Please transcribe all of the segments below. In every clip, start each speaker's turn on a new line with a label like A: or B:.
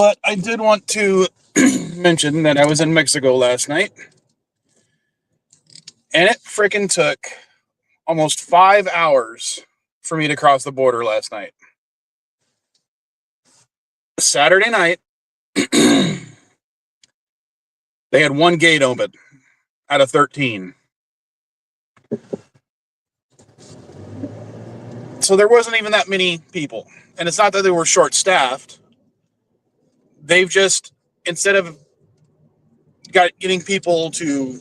A: But I did want to mention that I was in Mexico last night, and it freaking took almost 5 hours for me to cross the border last night. Saturday night, they had one gate open out of 13. So there wasn't even that many people. And it's not that they were short-staffed. They've just, instead of getting people to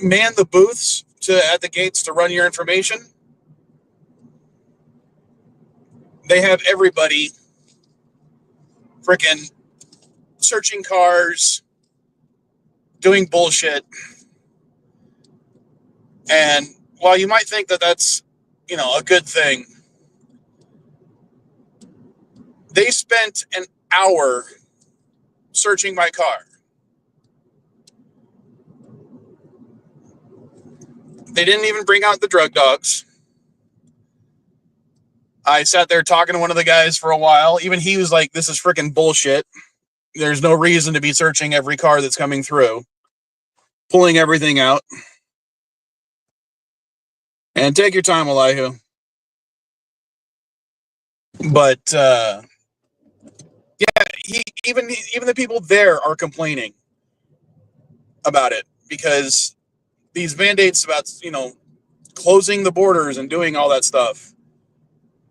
A: man the booths at the gates to run your information, they have everybody freaking searching cars, doing bullshit. And while you might think that that's, a good thing, they spent an hour searching my car. They didn't even bring out the drug dogs. I sat there talking to one of the guys for a while. Even he was like, this is freaking bullshit. There's no reason to be searching every car that's coming through. Pulling everything out. And take your time, Elihu. But, even the people there are complaining about it because these mandates about, closing the borders and doing all that stuff,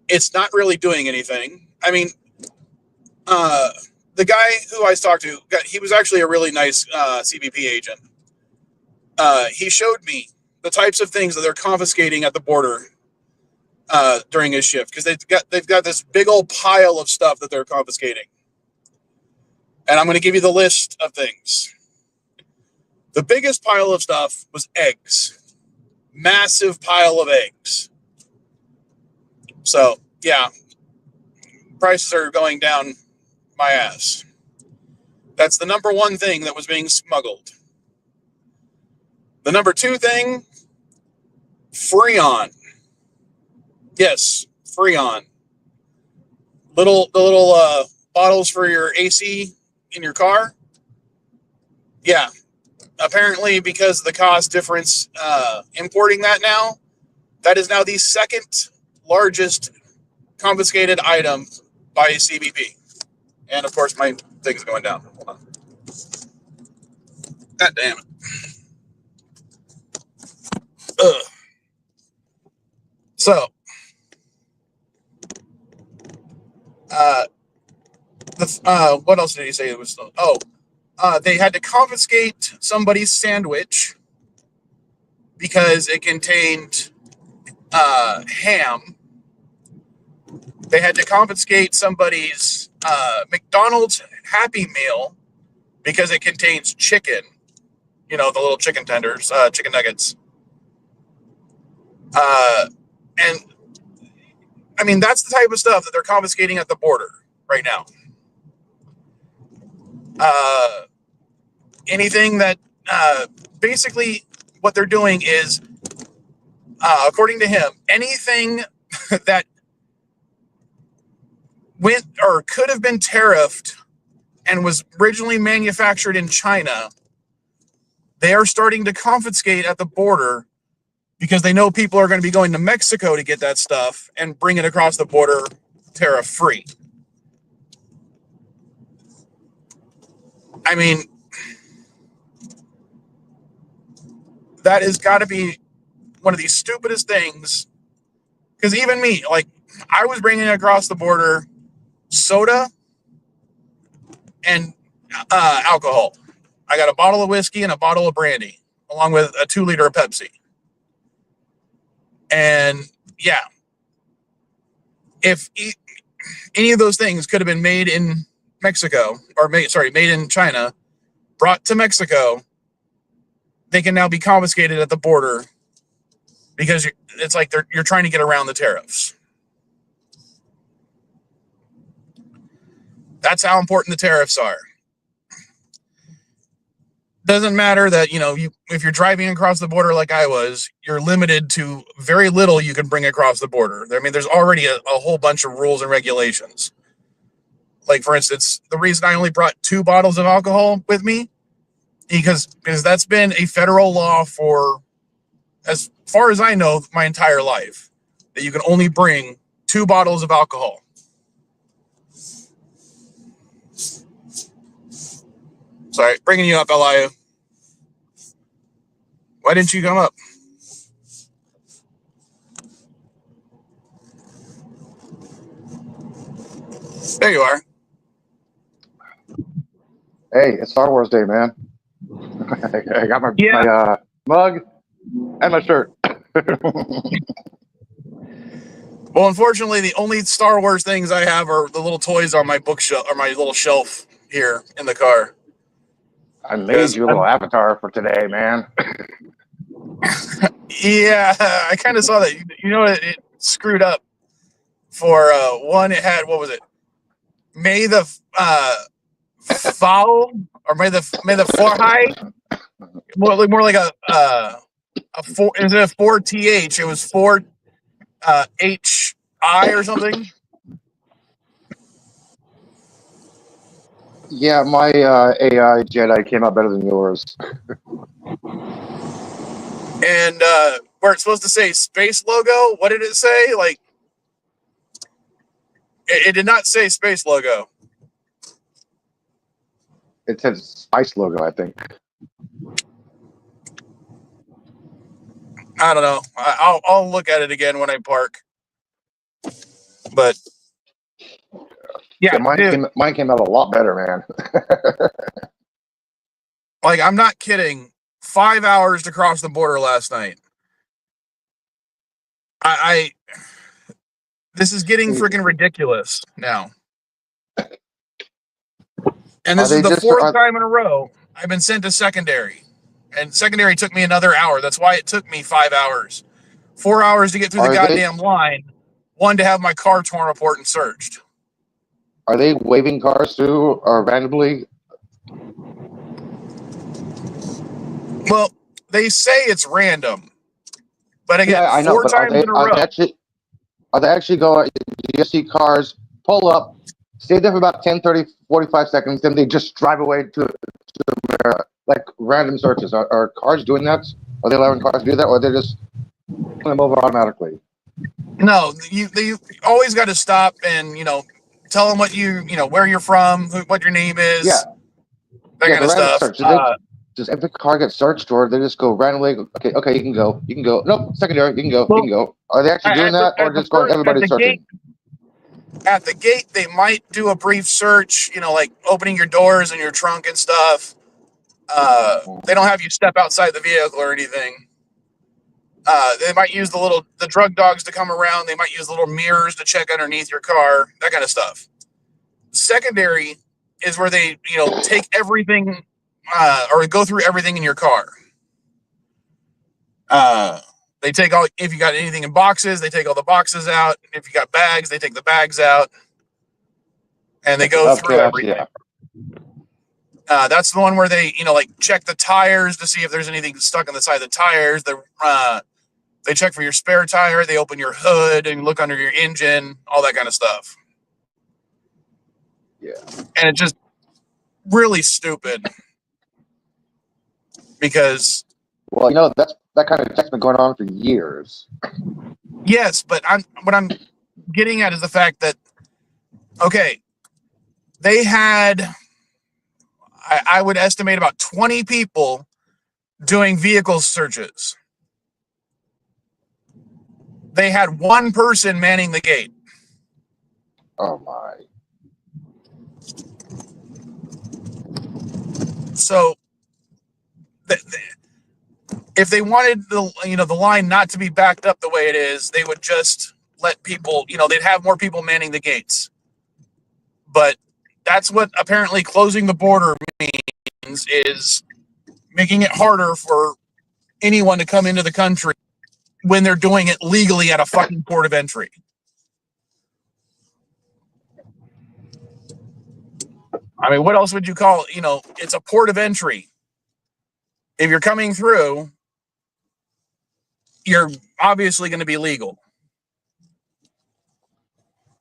A: it's not really doing anything. I mean, the guy who I talked to, he was actually a really nice CBP agent. He showed me the types of things that they're confiscating at the border during his shift because they've got this big old pile of stuff that they're confiscating. And I'm going to give you the list of things. The biggest pile of stuff was eggs. Massive pile of eggs. So, yeah, prices are going down my ass. That's the number one thing that was being smuggled. The number two thing, Freon. Yes, Freon. The little bottles for your AC in your car. Yeah. Apparently, because of the cost difference importing that now, that is now the second largest confiscated item by CBP. And, of course, my thing's going down. Hold on. God damn it. Ugh. So, what else did he say? It was they had to confiscate somebody's sandwich because it contained ham. They had to confiscate somebody's McDonald's Happy Meal because it contains chicken. The little chicken tenders, chicken nuggets. And I mean, that's the type of stuff that they're confiscating at the border right now. Anything that basically what they're doing is, according to him, anything that went or could have been tariffed and was originally manufactured in China, they are starting to confiscate at the border because they know people are going to be going to Mexico to get that stuff and bring it across the border tariff-free. I mean, that has got to be one of the stupidest things. Because even me, like, I was bringing across the border soda and alcohol. I got a bottle of whiskey and a bottle of brandy, along with a 2-liter of Pepsi. And yeah, if any of those things could have been made in Mexico, or made in China, brought to Mexico, they can now be confiscated at the border because it's like you're trying to get around the tariffs. That's how important the tariffs are. Doesn't matter that, if you're driving across the border like I was, you're limited to very little you can bring across the border. I mean, there's already a whole bunch of rules and regulations. Like, for instance, the reason I only brought 2 bottles of alcohol with me, because that's been a federal law for, as far as I know, my entire life, that you can only bring 2 bottles of alcohol. Sorry, bringing you up, Elia. Why didn't you come up? There you are.
B: Hey, it's Star Wars Day, man. I got my mug and my shirt.
A: Well, unfortunately, the only Star Wars things I have are the little toys on my bookshelf, or my little shelf here in the car.
B: I made you a little avatar for today, man.
A: Yeah, I kind of saw that. It screwed up. For one, it had, what was it? May the foul, or may the Forhigh, more like a 4, instead of 4th, it was 4 HI or something.
B: Yeah, my AI Jedi came out better than yours.
A: And where it's supposed to say space logo, what did it say? Like, it did not say space logo.
B: It said Spice logo, I think.
A: I don't know. I'll look at it again when I park. But yeah,
B: mine came out a lot better, man.
A: Like, I'm not kidding. 5 hours to cross the border last night. This is getting freaking ridiculous now. And this is the 4th time in a row I've been sent to secondary. And secondary took me another hour. That's why it took me 5 hours. 4 hours to get through the goddamn line. 1 to have my car torn apart and searched.
B: Are they waving cars through or randomly?
A: Well, they say it's random. But again,
B: yeah, I know,
A: 4 times in a row.
B: Are they actually going, you see cars pull up, stay there for about 10, 30, 45 seconds, then they just drive away to like random searches? Are cars doing that? Are they allowing cars to do that, or are they just pulling them over automatically?
A: No, you always got to stop and, tell them what where you're from, what your name is.
B: Yeah.
A: That kind of stuff.
B: Search. Does every car get searched, or they just go randomly? Okay, you can go. Nope, secondary, you can go. Are they actually doing that, or just going everybody searching?
A: At the gate, they might do a brief search, like opening your doors and your trunk and stuff. They don't have you step outside the vehicle or anything. They might use the drug dogs to come around. They might use little mirrors to check underneath your car, that kind of stuff. Secondary is where they, take everything, or go through everything in your car. They take all, if you got anything in boxes, they take all the boxes out. If you got bags, they take the bags out. And they go through everything. Yeah. That's the one where they, check the tires to see if there's anything stuck on the side of the tires. They check for your spare tire. They open your hood and look under your engine, all that kind of stuff.
B: Yeah.
A: And it's just really stupid. Because,
B: well, that kind of check's been going on for years.
A: Yes, but what I'm getting at is the fact that, okay, they had, I would estimate, about 20 people doing vehicle searches. They had 1 person manning the gate.
B: Oh my. So,
A: if they wanted the line not to be backed up the way it is, they would just let people, they'd have more people manning the gates. But that's what apparently closing the border means, is making it harder for anyone to come into the country when they're doing it legally at a fucking port of entry. I mean, what else would you call it? It's a port of entry. if you're coming through, you're obviously going to be legal.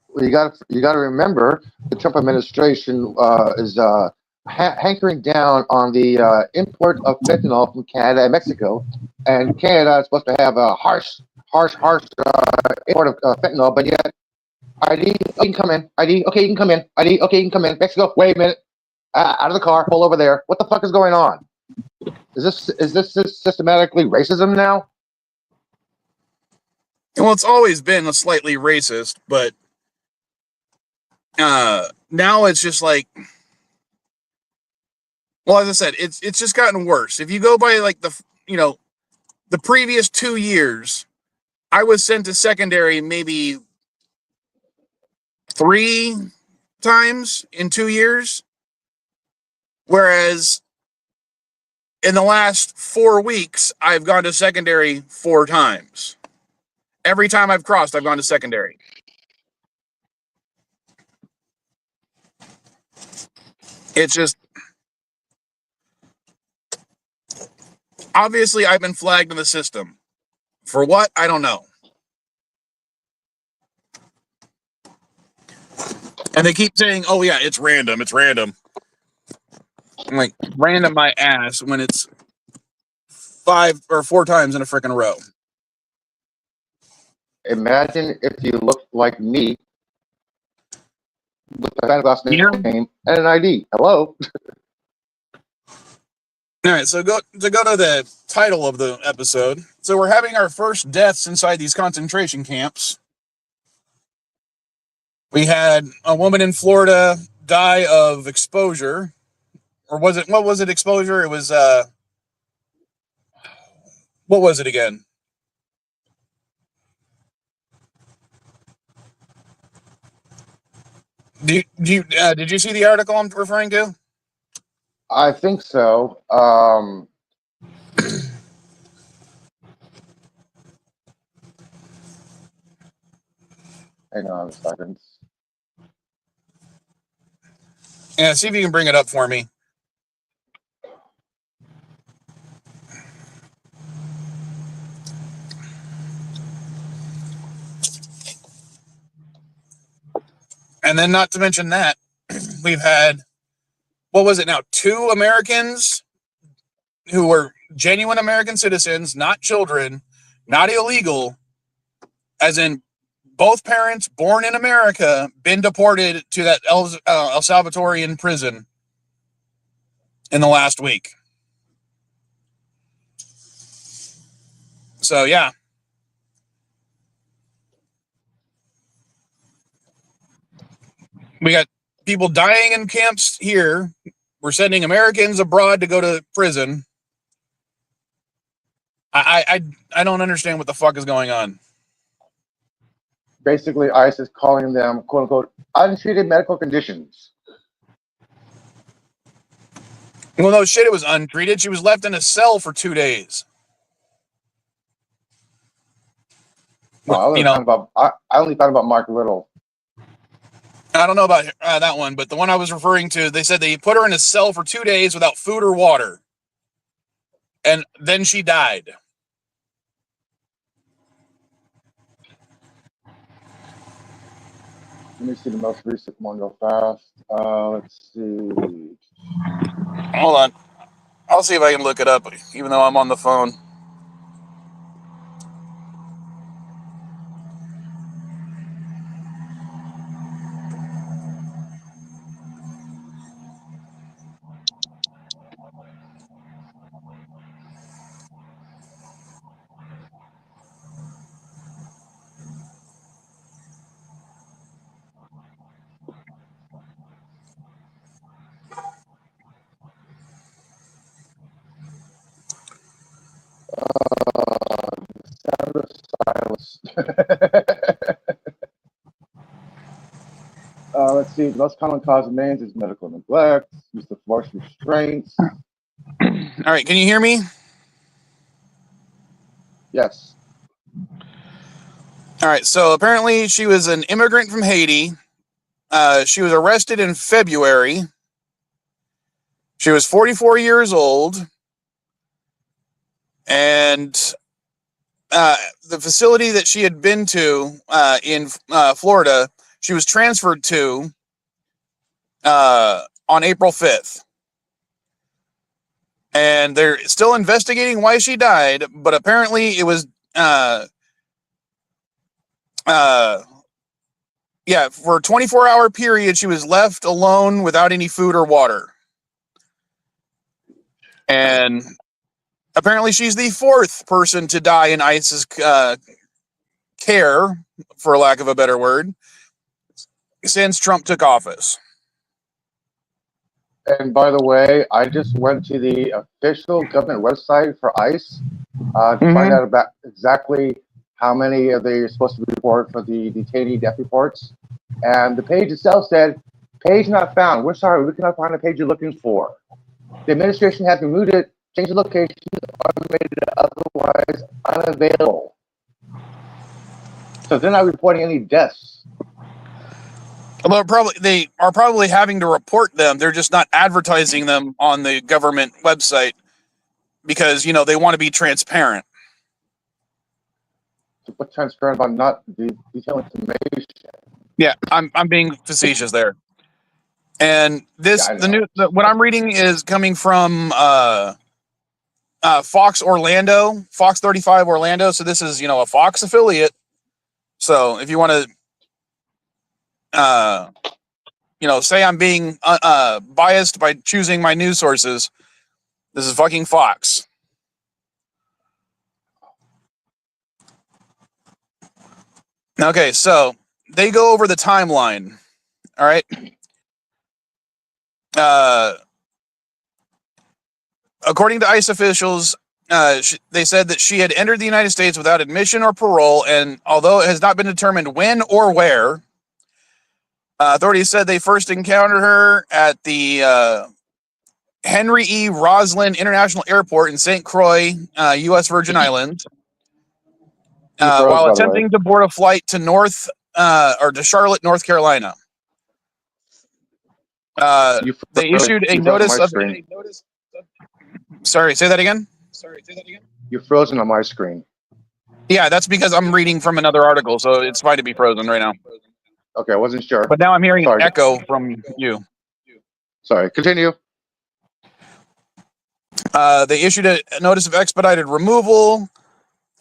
B: Well, you got to remember the Trump administration is hankering down on the import of fentanyl from Canada and Mexico, and Canada is supposed to have a harsh import of fentanyl, but yet ID, okay, you can come in. ID, okay, you can come in. ID, okay, you can come in. Mexico, wait a minute, out of the car, pull over there. What the fuck is going on? Is this systematically racism now?
A: Well, it's always been a slightly racist, but now it's just like, well, as I said, it's just gotten worse. If you go by like the previous 2 years, I was sent to secondary maybe 3 times in 2 years, whereas in the last 4 weeks, I've gone to secondary 4 times. Every time I've crossed, I've gone to secondary. It's just, obviously, I've been flagged in the system. For what? I don't know. And they keep saying, oh, yeah, it's random. It's random. I'm like, random my ass when it's 5 or 4 times in a freaking row.
B: Imagine if you looked like me with a last name and an ID. Hello.
A: All right, so go to the title of the episode. So we're having our first deaths inside these concentration camps. We had a woman in Florida die of exposure. Or what was it, exposure? It was, what was it again? Did you see the article I'm referring to?
B: I think so. Hang on a second.
A: Yeah, see if you can bring it up for me. And then, not to mention that, we've had, what was it now, 2 Americans who were genuine American citizens, not children, not illegal, as in both parents born in America, been deported to that El Salvadorian prison in the last week. So, yeah. We got people dying in camps here. We're sending Americans abroad to go to prison. I don't understand what the fuck is going on.
B: Basically, ICE is calling them, quote unquote, untreated medical conditions.
A: Well, no shit, it was untreated. She was left in a cell for 2 days.
B: Oh, I only thought about Mark Riddle.
A: I don't know about that one, but the one I was referring to, they said they put her in a cell for 2 days without food or water. And then she died.
B: Let me see the most recent one real fast. Let's see.
A: Hold on. I'll see if I can look it up, even though I'm on the phone.
B: Sound of silence. Let's see. The most common cause of MANS is medical neglect, use of force restraints.
A: All right, can you hear me?
B: Yes.
A: All right, so apparently she was an immigrant from Haiti. She was arrested in February. She was 44 years old. And the facility that she had been to in Florida, she was transferred to on April 5th. And they're still investigating why she died, but apparently it was for a 24-hour period she was left alone without any food or water. And apparently she's the fourth person to die in ICE's care, for lack of a better word, since Trump took office.
B: And by the way, I just went to the official government website for ICE to find out about exactly how many are they supposed to report for the detainee death reports. And the page itself said, page not found. We're sorry, we cannot find the page you're looking for. The administration has removed it, changed the location, or made it otherwise unavailable. So they're not reporting any deaths.
A: Well, they are probably having to report them. They're just not advertising them on the government website because, they want to be transparent.
B: What's transparent about not the detailed information?
A: Yeah, I'm being facetious there. And what I'm reading is coming from Fox 35 Orlando. So this is, a Fox affiliate. So if you want to, say I'm being biased by choosing my news sources, this is fucking Fox. Okay, so they go over the timeline. All right. According to ICE officials, they said that she had entered the United States without admission or parole, and although it has not been determined when or where, authorities said they first encountered her at the Henry E. Roslin International Airport in St. Croix, U.S. Virgin Islands, while attempting to board a flight to to Charlotte, North Carolina. They issued a notice of. Sorry, say that again.
B: You're frozen on my screen.
A: Yeah, that's because I'm reading from another article, so it's fine to be frozen right now.
B: Okay, I wasn't sure.
A: But now I'm hearing an echo from you.
B: Sorry, continue.
A: They issued a notice of expedited removal,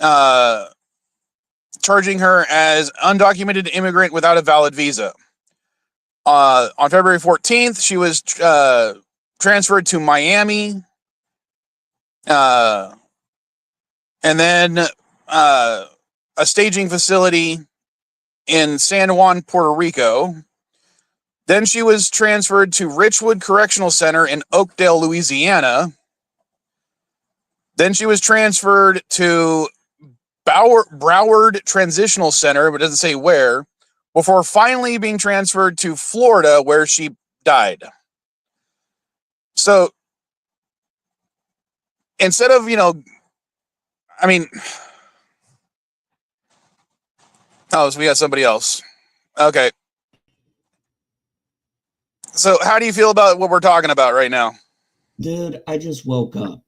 A: charging her as undocumented immigrant without a valid visa. On February 14th, she was transferred to Miami, and then a staging facility in San Juan, Puerto Rico. Then she was transferred to Richwood Correctional Center in Oakdale, Louisiana. Then she was transferred to Broward Transitional Center, but it doesn't say where, before finally being transferred to Florida, where she died. So instead of, so we got somebody else. Okay. So how do you feel about what we're talking about right now?
C: Dude, I just woke up.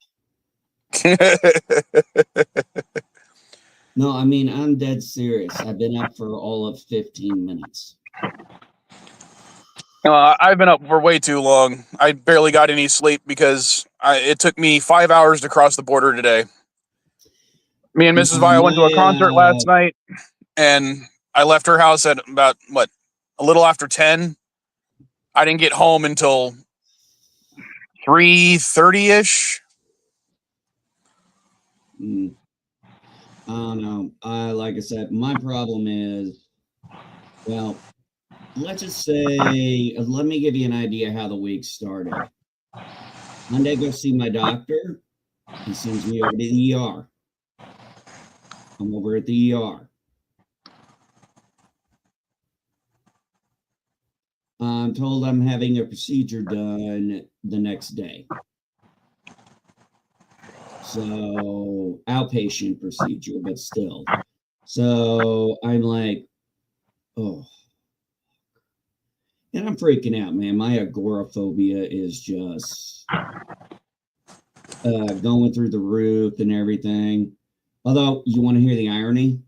C: No, I'm dead serious. I've been up for all of 15 minutes.
A: I've been up for way too long. I barely got any sleep because it took me 5 hours to cross the border today. Me and Mrs. Vi went to a concert last night, and I left her house at about, a little after 10. I didn't get home until 3:30-ish.
C: I don't know. Like I said, my problem is, well, let's just say, let me give you an idea how the week started. Monday, go see my doctor. He sends me over to the ER. I'm over at the ER. I'm told I'm having a procedure done the next day. So, outpatient procedure, but still. So, I'm like, oh. And I'm freaking out, man. My agoraphobia is just going through the roof and everything. Although, you want to hear the irony?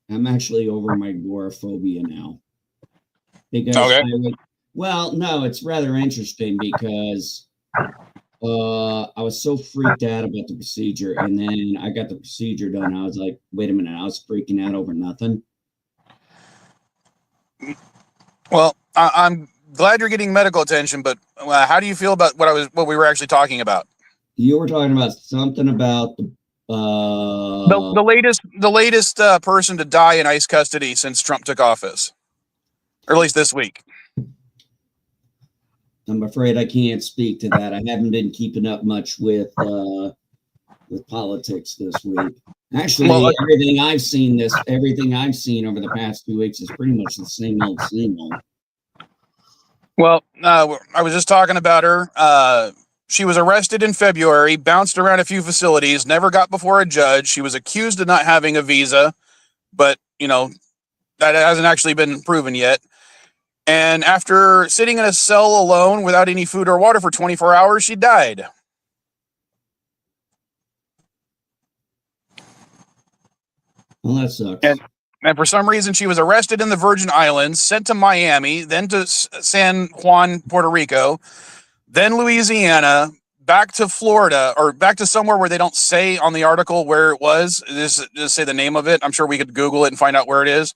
C: I'm actually over my agoraphobia now. Because
A: Okay.
C: well, no, it's rather interesting because I was so freaked out about the procedure, and then I got the procedure done. I was like, wait a minute, I was freaking out over nothing.
A: Well, I'm glad you're getting medical attention, but how do you feel about what we were actually talking about?
C: You were talking about something about
A: The latest person to die in ICE custody since Trump took office, or at least this week.
C: I'm afraid I can't speak to that. I haven't been keeping up much with politics this week. Actually, everything I've seen over the past 2 weeks is pretty much the same old, same old.
A: Well, I was just talking about her. She was arrested in February, bounced around a few facilities, never got before a judge. She was accused of not having a visa, but, that hasn't actually been proven yet. And after sitting in a cell alone without any food or water for 24 hours, she died.
C: Well, that sucks.
A: And for some reason, she was arrested in the Virgin Islands, sent to Miami, then to San Juan, Puerto Rico, then Louisiana, back to Florida, or back to somewhere where they don't say on the article where it was. Just say the name of it. I'm sure we could Google it and find out where it is.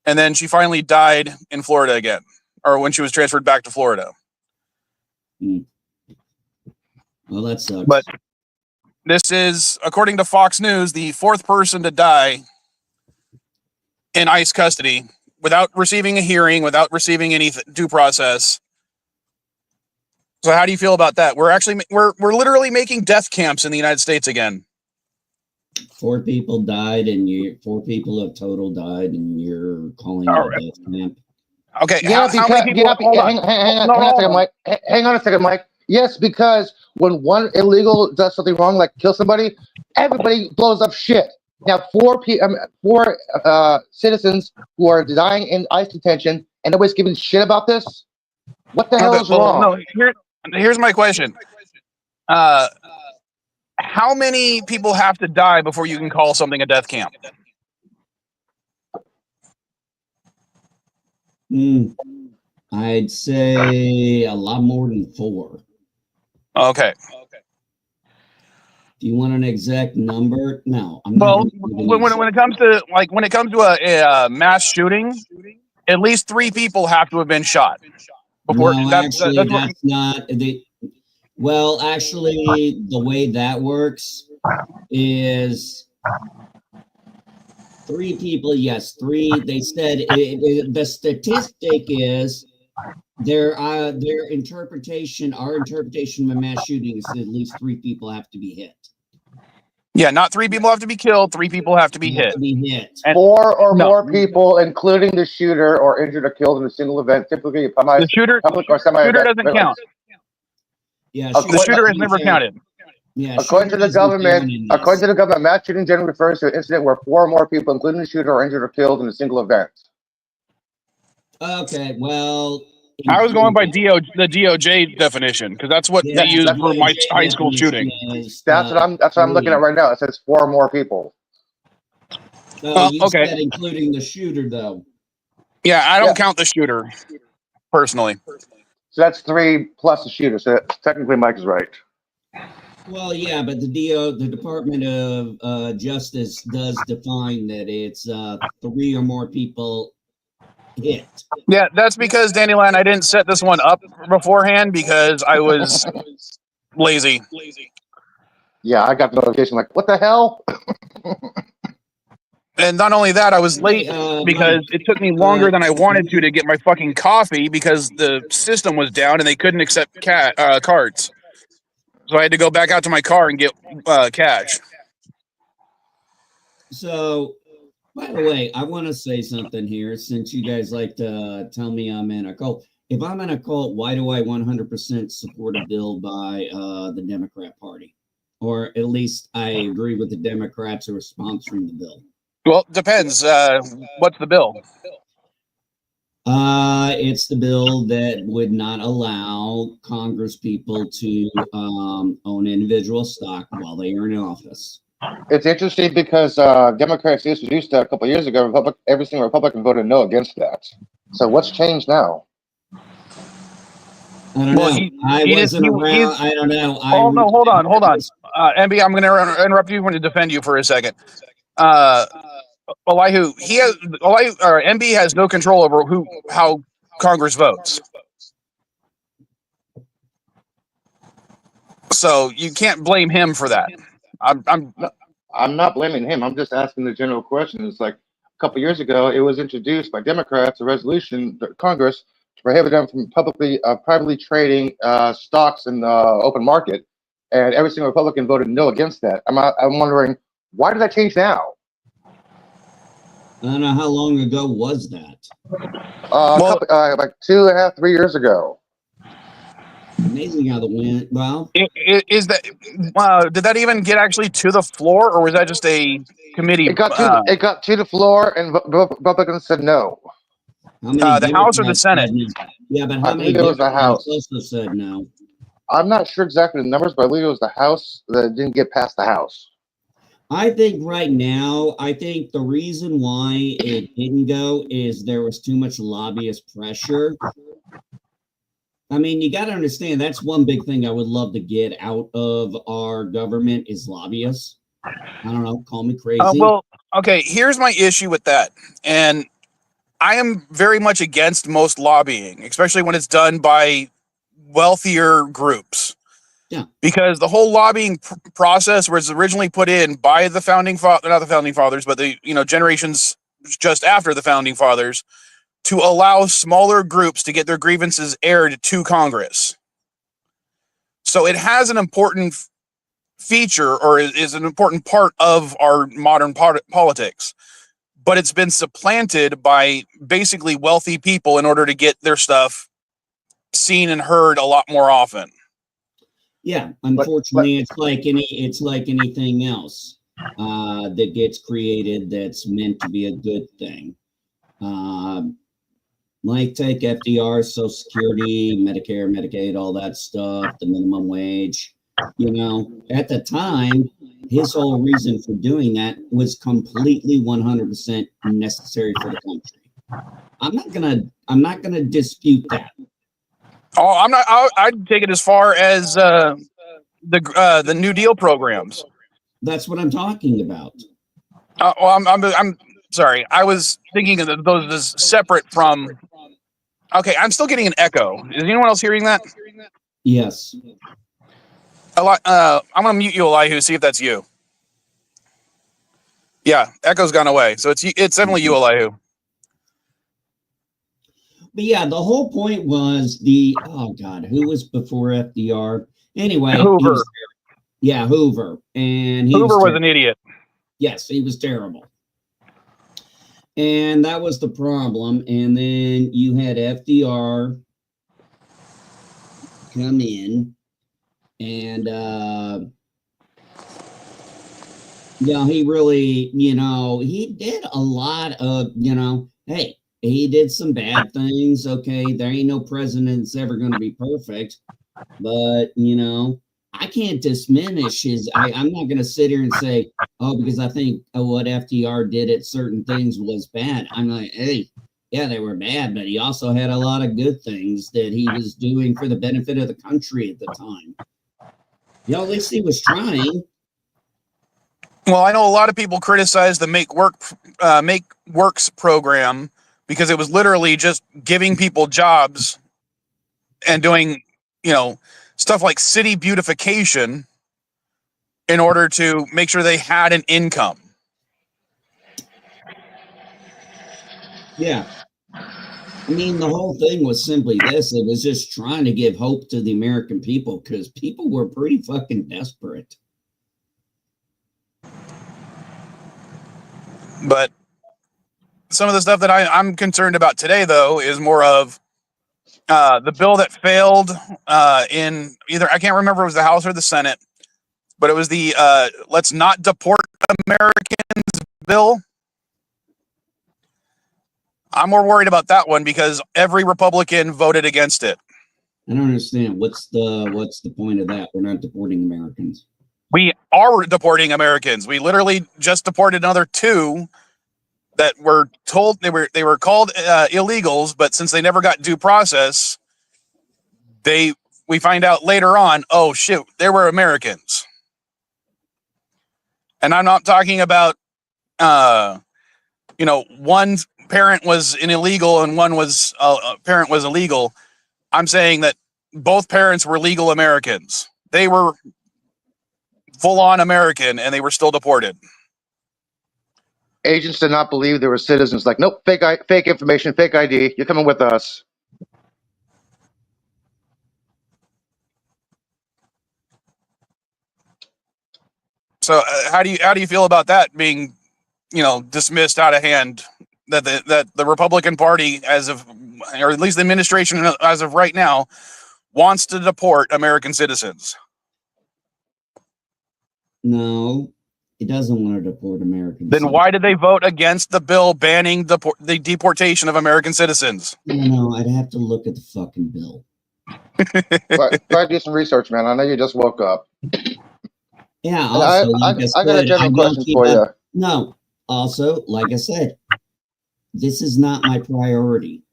A: And then she finally died in Florida again, or when she was transferred back to Florida.
C: Well, that sucks.
A: But this is, according to Fox News, the fourth person to die in ICE custody without receiving a hearing, without receiving any due process. So how do you feel about that? We're literally making death camps in the United States again.
C: 4 people died, and 4 people have total died, and you're calling it a death camp.
A: Okay.
B: Yeah, hang on a second, Mike. Yes, because when one illegal does something wrong, like kill somebody, everybody blows up shit. Now, 4 citizens who are dying in ICE detention, and nobody's giving shit about this. What the hell is wrong?
A: No, here's my question. How many people have to die before you can call something a death camp?
C: I'd say a lot more than 4.
A: Okay.
C: Do you want an exact number? No, I'm
A: not.
C: Well,
A: when it comes to a mass shooting, at least 3 people have to have been shot before.
C: No, that's not the. Well, actually, the way that works is 3 people. Yes, 3. They said the statistic is their interpretation. Our interpretation of a mass shooting is that at least 3 people have to be hit.
A: Yeah, not 3 people have to be killed. 3 people have to be hit.
B: And 4 or more people, including the shooter, or injured or killed in a single event. Typically,
A: the shooter doesn't count.
C: Yeah,
A: the shooter is never counted.
C: Yeah,
B: according to the government, mass shooting generally refers to an incident where 4 or more people, including the shooter, are injured or killed in a single event.
C: Okay, well,
A: I was going by the DOJ definition because that's what they used for my high school shooting.
B: That's what I'm looking at right now. It says 4 or more people.
C: You said including the shooter, though.
A: Yeah, I don't count the shooter personally.
B: So that's 3 plus the shooter. So technically, Mike is right.
C: Well, yeah, but the Department of Justice does define that it's 3 or more people hit.
A: Yeah, that's because, Dandelion, I didn't set this one up beforehand because I was lazy.
B: Yeah, I got the notification like, what the hell?
A: And not only that, I was late because it took me longer than I wanted to get my fucking coffee because the system was down and they couldn't accept cards. So I had to go back out to my car and get cash.
C: So, by the way, I want to say something here since you guys like to tell me I'm in a cult. If I'm in a cult, why do I 100% support a bill by the Democrat Party? Or at least I agree with the Democrats who are sponsoring the bill.
A: Well, it depends. What's the bill?
C: It's the bill that would not allow Congress people to own individual stock while they are in office.
B: It's interesting because Democrats introduced that a couple of years ago. Every single Republican voted no against that. So what's changed now?
C: I don't know. I wasn't around. I don't know.
A: Oh, no, hold on. MB, I'm going to interrupt you to defend you for a second. Elihu, MB has no control over how Congress votes. So you can't blame him for that.
B: I'm not blaming him. I'm just asking the general question. It's like a couple of years ago, it was introduced by Democrats, a resolution, Congress, to prohibit them from privately trading stocks in the open market, and every single Republican voted no against that. I'm wondering, why did that change now?
C: I don't know how long ago was that.
B: Like 2.5, 3 years ago.
C: Amazing how the wind. Well,
A: is that? Did that even get actually to the floor, or was that just a committee?
B: It got to the floor, and Republicans said no.
C: How many
A: the House or the Senate?
C: Yeah, but how many
B: Democrats
C: also said no?
B: I'm not sure exactly the numbers, but I believe it was the House that didn't get past the House.
C: I think right now, the reason why it didn't go is there was too much lobbyist pressure. I mean, you got to understand, that's one big thing I would love to get out of our government is lobbyists. I don't know, call me crazy.
A: Okay, here's my issue with that. And I am very much against most lobbying, especially when it's done by wealthier groups.
C: Yeah.
A: Because the whole lobbying process was originally put in by the not the founding fathers, but the generations just after the founding fathers, to allow smaller groups to get their grievances aired to Congress. So it has an important feature, or is an important part of our modern politics, but it's been supplanted by basically wealthy people in order to get their stuff seen and heard a lot more often.
C: Yeah, unfortunately, it's like anything else that gets created that's meant to be a good thing. Like take FDR, Social Security, Medicare, Medicaid, all that stuff, the minimum wage. At the time, his whole reason for doing that was completely 100% necessary for the country. I'm not gonna dispute that.
A: Oh, I'm not. I'd take it as far as the New Deal programs.
C: That's what I'm talking about.
A: I'm sorry. I was thinking of those as separate from. Okay, I'm still getting an echo. Is anyone else hearing that?
C: Yes.
A: I'm gonna mute you, Elihu. See if that's you. Yeah, echo's gone away. So it's definitely you, Elihu.
C: But yeah, the whole point was who was before FDR? Anyway,
A: Hoover.
C: Hoover. And
A: Hoover was an idiot.
C: Yes, he was terrible. And that was the problem. And then you had FDR come in and he really, he did a lot of, hey, he did some bad things. Okay, there ain't no president that's ever going to be perfect. But, I can't diminish I'm not going to sit here and say, because I think what FDR did at certain things was bad. I'm like, hey, yeah, they were bad, but he also had a lot of good things that he was doing for the benefit of the country at the time. At least he was trying.
A: Well, I know a lot of people criticize the Make Works program because it was literally just giving people jobs and doing, stuff like city beautification in order to make sure they had an income.
C: Yeah. I mean, the whole thing was simply this. It was just trying to give hope to the American people because people were pretty fucking desperate.
A: But some of the stuff that I'm concerned about today, though, is more of the bill that failed in either, I can't remember if it was the House or the Senate, but it was the Let's Not Deport Americans bill. I'm more worried about that one because every Republican voted against it.
C: I don't understand. What's the point of that? We're not deporting Americans.
A: We are deporting Americans. We literally just deported another 2 that were told they were called illegals, but since they never got due process, we find out later on, oh shit, they were Americans. And I'm not talking about one parent was an illegal and one was parent was illegal. I'm saying that both parents were legal Americans. They were full-on American and they were still deported.
B: Agents did not believe they were citizens. Like, nope, fake information, fake ID. You're coming with us.
A: So how do you feel about that being, dismissed out of hand? That the Republican Party, or at least the administration as of right now, wants to deport American citizens.
C: No, it doesn't want to deport Americans.
A: Then why did they vote against the bill banning the deportation of American citizens?
C: No, I'd have to look at the fucking bill.
B: Try to do some research, man. I know you just woke up.
C: Yeah, also,
B: I got a general question for you.
C: No, also, like I said, this is not my priority.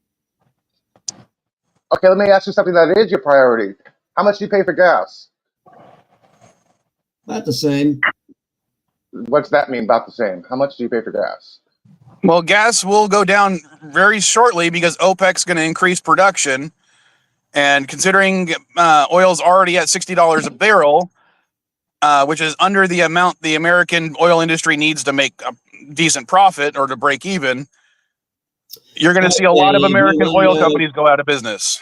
B: Okay, let me ask you something that is your priority. How much do you pay for gas?
C: About the same.
B: What's that mean, about the same? How much do you pay for gas?
A: Well, gas will go down very shortly because OPEC's going to increase production. And considering oil's already at $60 a barrel, which is under the amount the American oil industry needs to make a decent profit or to break even, you're going to see a lot of American oil companies go out of business.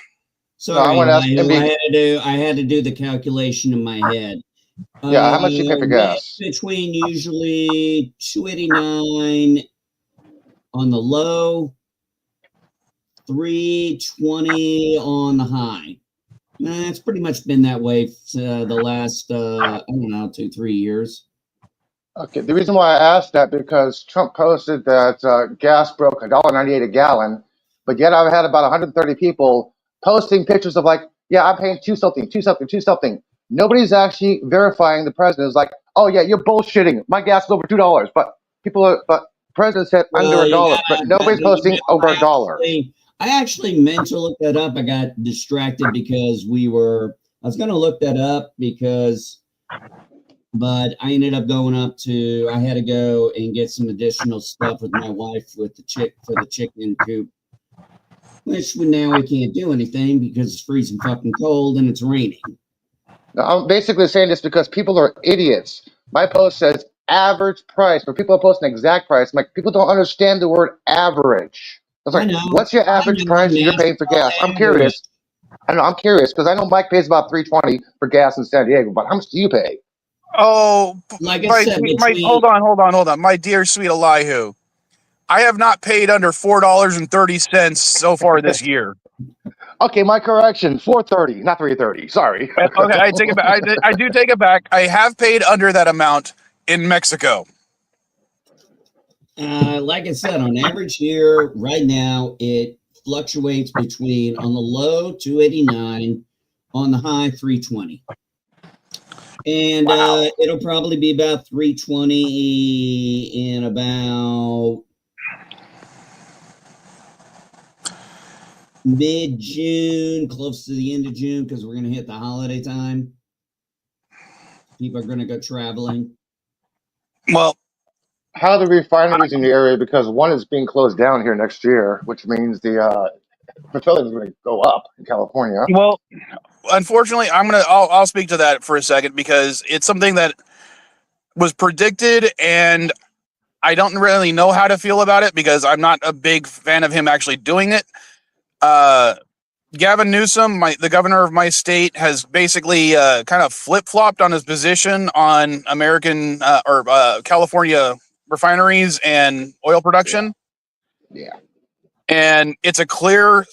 C: Sorry, I had to do the calculation in my head.
B: Yeah, how much do you pay for gas?
C: Between usually $2.89 on the low, $3.20 on the high. It's pretty much been that way the last 2-3 years.
B: Okay, the reason why I asked that because Trump posted that gas broke $1.98 a gallon, but yet I've had about 130 people posting pictures of like, yeah, I'm paying two something. Nobody's actually verifying the president. Is like, oh yeah, you're bullshitting. My gas is over $2, but president said under $1, but nobody's posting over $1.
C: I actually meant to look that up. I got distracted because I was going to look that up but I ended up I had to go and get some additional stuff with my wife for the chicken coop, which now we can't do anything because it's freezing fucking cold and it's raining.
B: Now, I'm basically saying this because people are idiots. My post says average price, but people are posting exact price. I'm like, people don't understand the word average. I was like, what's your average price you're paying for gas? I'm curious. I'm curious because I know Mike pays about $3.20 for gas in San Diego, but how much do you pay?
A: Oh, hold on. My dear sweet Elihu, I have not paid under $4.30 so far this year.
B: Okay, my correction, $4.30, not $3.30. Sorry.
A: Okay, I take it back. I do take it back. I have paid under that amount in Mexico.
C: Like I said, on average year, right now, it fluctuates between on the low $2.89, on the high $3.20. And it'll probably be about $3.20 in about mid-June, close to the end of June, because we're going to hit the holiday time. People are going to go traveling.
A: Well,
B: how are the refineries in the area? Because one is being closed down here next year, which means the petroleum is going to go up in California.
A: Well, unfortunately, I'll speak to that for a second because it's something that was predicted, and I don't really know how to feel about it because I'm not a big fan of him actually doing it. Gavin Newsom, the governor of my state, has basically kind of flip-flopped on his position on American or California refineries and oil production.
B: Yeah.
A: And it's a clear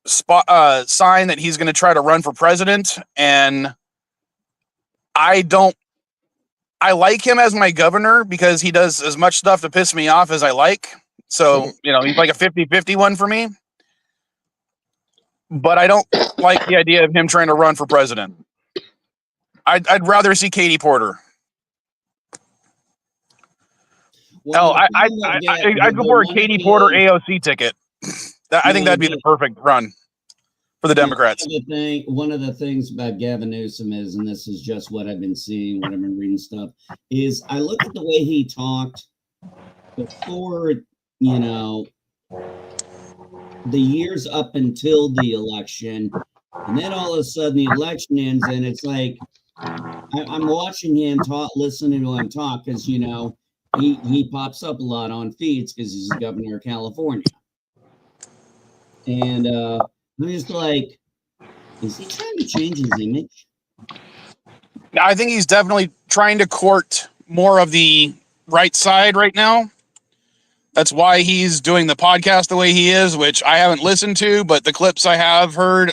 A: sign that he's going to try to run for president. And I like him as my governor because he does as much stuff to piss me off as I like. So, he's like a 50-50 one for me. But I don't like the idea of him trying to run for president. I'd rather see Katie Porter.
C: Well,
A: I'd go for a Katie Porter AOC ticket. I think that'd be the perfect run for the Democrats.
C: One of the things about Gavin Newsom is, and this is just what I've been seeing, what I've been reading stuff, is I look at the way he talked before, the years up until the election, and then all of a sudden the election ends, and it's like I'm watching him talk, listening to him talk, because he pops up a lot on feeds because he's the governor of California, and I'm just like, is he trying to change his image?
A: I think he's definitely trying to court more of the right side right now. That's why he's doing the podcast the way he is, which I haven't listened to, but the clips I have heard,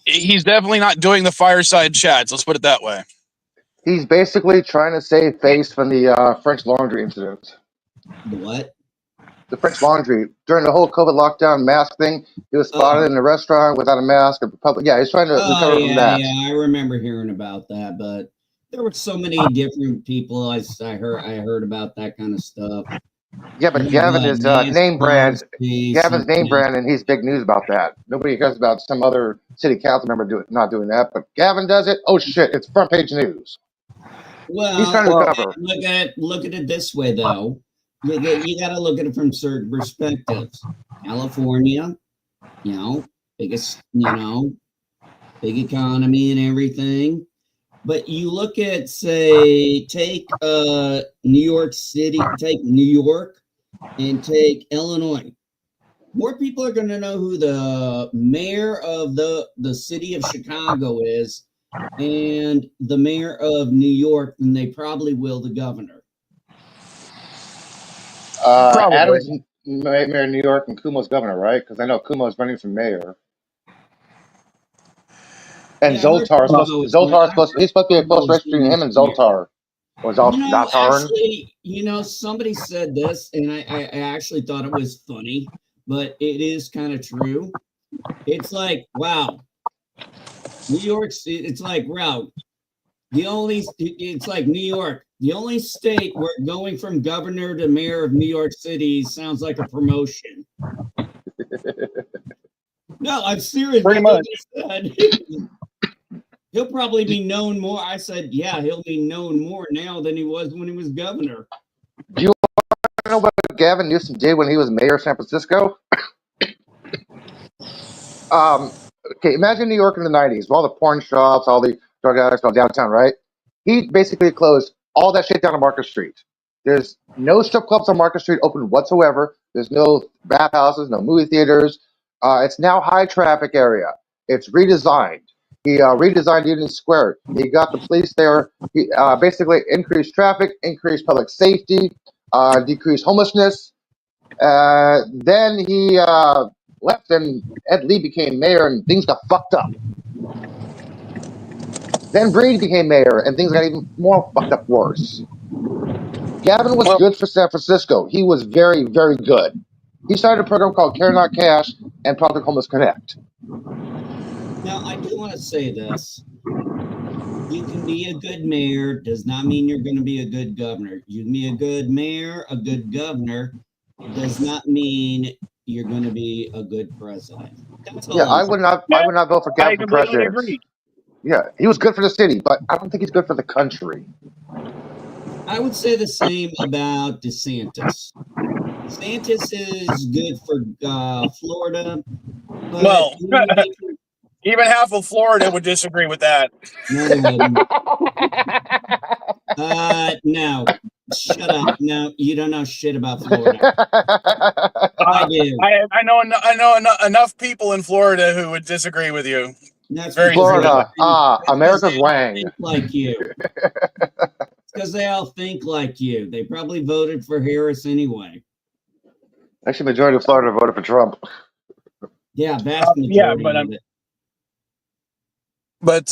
A: he's definitely not doing the fireside chats. Let's put it that way.
B: He's basically trying to save face from the French Laundry incident.
C: The what?
B: The French Laundry. During the whole COVID lockdown mask thing, he was spotted in a restaurant without a mask. Yeah, he's trying to recover from that.
C: Yeah, I remember hearing about that, but there were so many different people I heard about that kind of stuff.
B: Yeah, but Gavin is name brand. Gavin's name brand, and he's big news about that. Nobody cares about some other city council member not doing that, but Gavin does it. Oh shit! It's front page news.
C: Well,
B: he's trying to recover.
C: Look at it this way, though. You got to look at it from certain perspectives. California, biggest, big economy and everything. But you look at, say, take New York City, take New York, and take Illinois. More people are going to know who the mayor of the city of Chicago is and the mayor of New York than they probably will the governor.
B: Adams mayor of New York and Cuomo's governor, right? Because I know Cuomo's running for mayor. And Zoltar he's supposed to be a close race between him and Zoltar. Or Zoltar.
C: Actually, somebody said this, and I actually thought it was funny, but it is kind of true. It's like, wow, New York. It's like, wow, it's like New York. The only state where going from governor to mayor of New York City sounds like a promotion. No, I'm serious.
A: Pretty much.
C: He'll probably be known more. I said, yeah, he'll be known more now than he was when he was governor.
B: Do you want to know what Gavin Newsom did when he was mayor of San Francisco? Okay, imagine New York in the 90s, all the porn shops, all the drug addicts all downtown, right? He basically closed all that shit down on Market Street. There's no strip clubs on Market Street open whatsoever. There's no bathhouses, no movie theaters. It's now high traffic area. It's redesigned. He redesigned Union Square. He got the police there. He basically increased traffic, increased public safety, decreased homelessness. Then he left, and Ed Lee became mayor, and things got fucked up. Then Breed became mayor, and things got even more fucked up worse. Gavin was good for San Francisco. He was very, very good. He started a program called Care Not Cash and Project Homeless Connect.
C: Now, I do want to say this. You can be a good mayor, does not mean you're going to be a good governor. You can be a good mayor, a good governor, does not mean you're going to be a good president.
B: I would not vote for Gavin for president. Agree. Yeah, he was good for the city, but I don't think he's good for the country.
C: I would say the same about DeSantis. DeSantis is good for Florida.
A: Well, even half of Florida would disagree with that.
C: No, they wouldn't. No. Shut up. No, you don't know shit about Florida. I do.
A: I know enough people in Florida who would disagree with you.
C: That's
B: very Florida. America's Wang.
C: Like you. Because they all think like you. They probably voted for Harris anyway.
B: Actually, majority of Florida voted for Trump.
C: Yeah, vast majority of it.
A: But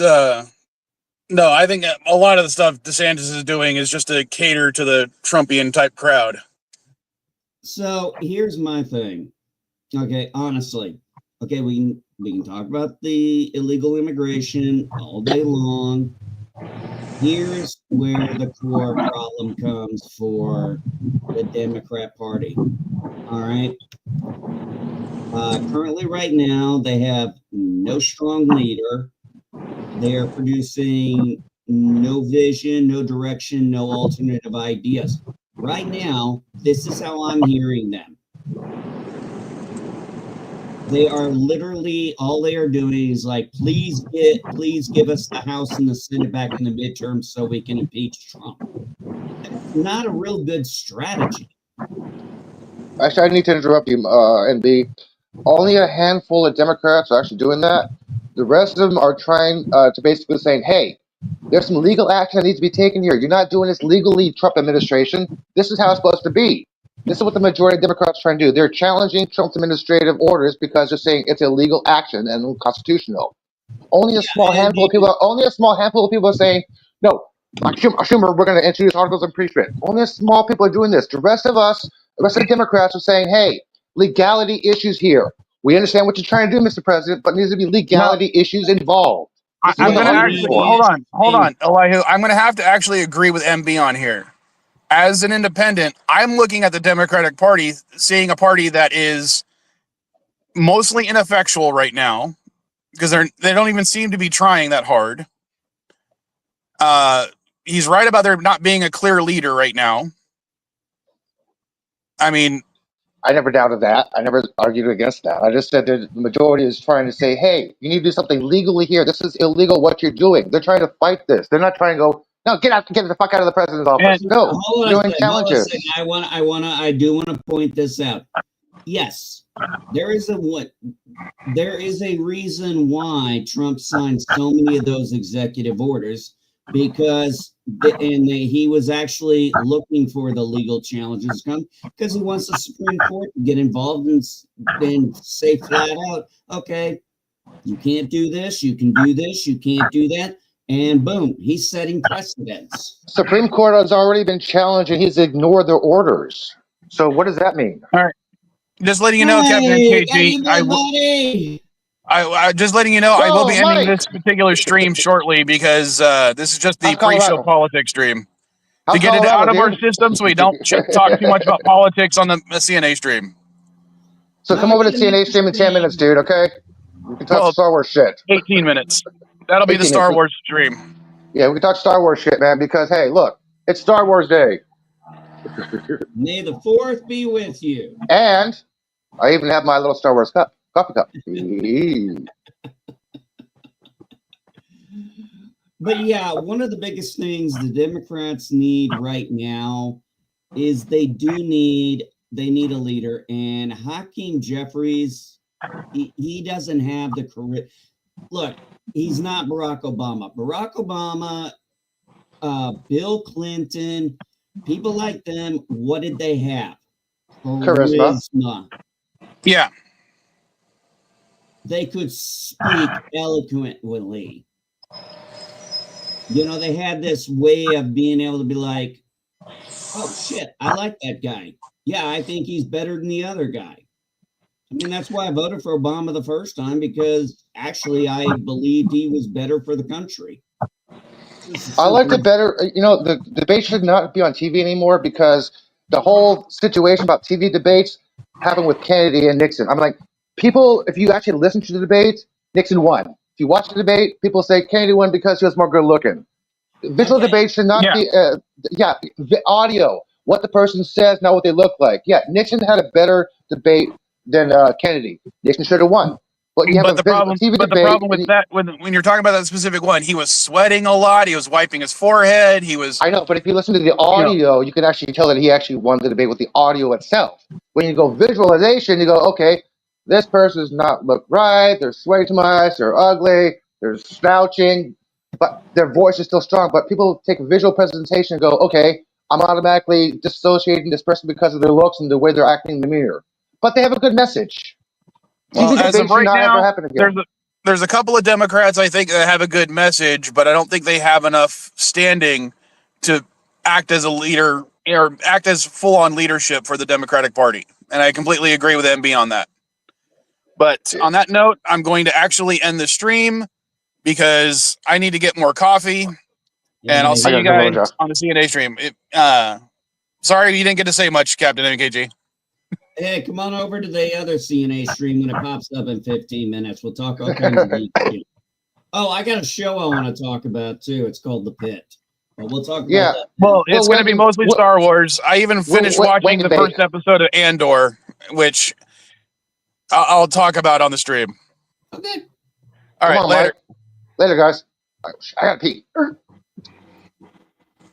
A: no, I think a lot of the stuff DeSantis is doing is just to cater to the Trumpian type crowd.
C: So here's my thing. Okay, honestly. Okay, we can talk about the illegal immigration all day long. Here's where the core problem comes for the Democrat Party. All right. Currently, right now, they have no strong leader. They are producing no vision, no direction, no alternative ideas. Right now, this is how I'm hearing them. They are literally all they are doing is like, please give us the House and the Senate back in the midterm so we can impeach Trump. That's not a real good strategy.
B: Actually, I need to interrupt you, NB. Only a handful of Democrats are actually doing that. The rest of them are trying to basically saying, hey, there's some legal action that needs to be taken here. You're not doing this legally, Trump administration. This is how it's supposed to be. This is what the majority of Democrats are trying to do. They're challenging Trump's administrative orders because they're saying it's illegal action and unconstitutional. Only a small handful of people. Only a small handful of people are saying, "No, like Schumer, we're going to introduce articles of impeachment." Only a small people are doing this. The rest of us, the rest of the Democrats, are saying, "Hey, legality issues here. We understand what you're trying to do, Mr. President, but there needs to be legality issues involved." This is
A: I'm
B: what
A: going
B: they're
A: to
B: arguing
A: actually
B: for.
A: hold on, Elihu. I'm going to have to actually agree with MB on here. As an independent, I'm looking at the Democratic Party, seeing a party that is mostly ineffectual right now because they don't even seem to be trying that hard. He's right about there not being a clear leader right now. I mean,
B: I never doubted that. I never argued against that. I just said that the majority is trying to say, hey, you need to do something legally here. This is illegal what you're doing. They're trying to fight this. They're not trying to go, no, get the fuck out of the president's office.
A: and
B: No,
C: Hold
B: they're
C: on a
B: doing
C: second. Hold on a
B: challenges.
C: second. I do want to point this out. Yes, there is a reason why Trump signed so many of those executive orders because he was actually looking for the legal challenges to come because he wants the Supreme Court to get involved and say flat out, okay, you can't do this, you can do this, you can't do that, and boom, he's setting precedents.
B: Supreme Court has already been challenged and he's ignored their orders. So what does that mean?
A: all right, just letting you know, Captain
C: Hey,
A: KG,
C: buddy.
A: I just letting you know, I will
B: Go,
A: be ending
B: Mike.
A: this particular stream shortly because this is just the
B: How's
A: pre-show
B: Colorado?
A: politics stream
B: How's
A: to get it out
B: Colorado,
A: of our
B: dude?
A: system, so we don't talk too much about politics on the CNA stream.
B: So come
C: Not
B: over to
C: getting
B: CNA stream in 10 minutes,
C: interesting.
B: dude, okay? We can talk
A: Well,
B: Star Wars shit.
A: 18 minutes. That'll be the
B: 18
A: Star
B: minutes.
A: Wars stream.
B: Yeah, we can talk Star Wars shit, man, because, hey, look, it's Star Wars Day.
C: May the fourth be with you.
B: And I even have my little Star Wars coffee cup.
C: But yeah, one of the biggest things the Democrats need right now is they need a leader. And Hakeem Jeffries, he doesn't have the career. Look, he's not Barack Obama. Barack Obama, Bill Clinton, people like them, what did they have?
B: Charisma.
A: Yeah.
C: They could speak eloquently. You know, they had this way of being able to be like, oh shit, I like that guy. Yeah, I think he's better than the other guy. I mean, that's why I voted for Obama the first time, because actually I believed he was better for the country.
B: I liked it better. You know, the debate should not be on TV anymore because the whole situation about TV debates happened with Kennedy and Nixon. I'm like, people, if you actually listen to the debates, Nixon won. If you watch the debate, people say Kennedy won because he was more good looking. Visual debate should not be, the audio, what the person says, not what they look like. Yeah, Nixon had a better debate than Kennedy. Nixon should have won. But you have
A: But the problem,
B: TV
A: but the
B: debate.
A: problem with that, when you're talking about that specific one, he was sweating a lot. He was wiping his forehead. He was.
B: I know, but if you listen to the audio, you can actually tell that he actually won the debate with the audio itself. When you go visualization, you go, okay, this person does not look right. They're sweating too much. They're ugly. They're slouching, but their voice is still strong. But people take a visual presentation and go, okay, I'm automatically dissociating this person because of their looks and the way they're acting in the mirror. But they have a good message.
A: Well,
B: TV
A: as of
B: debate should
A: right
B: not ever
A: now,
B: happen again.
A: there's a couple of Democrats I think that have a good message, but I don't think they have enough standing to act as a leader or act as full on leadership for the Democratic Party. And I completely agree with MB on that. But on that note, I'm going to actually end the stream because I need to get more coffee. And I'll see you guys on the CNA stream. Sorry you didn't get to say much, Captain MKG.
C: Hey, come on over to the other CNA stream when it pops up in 15 minutes. We'll talk all kinds of geek. Oh, I got a show I want to talk about too. It's called The Pit. But we'll talk about that.
A: Well, it's going to be mostly Star Wars. I even finished watching the first episode of Andor, which I'll talk about on the stream.
C: Okay.
A: All right, later.
B: Later, guys. I got to pee.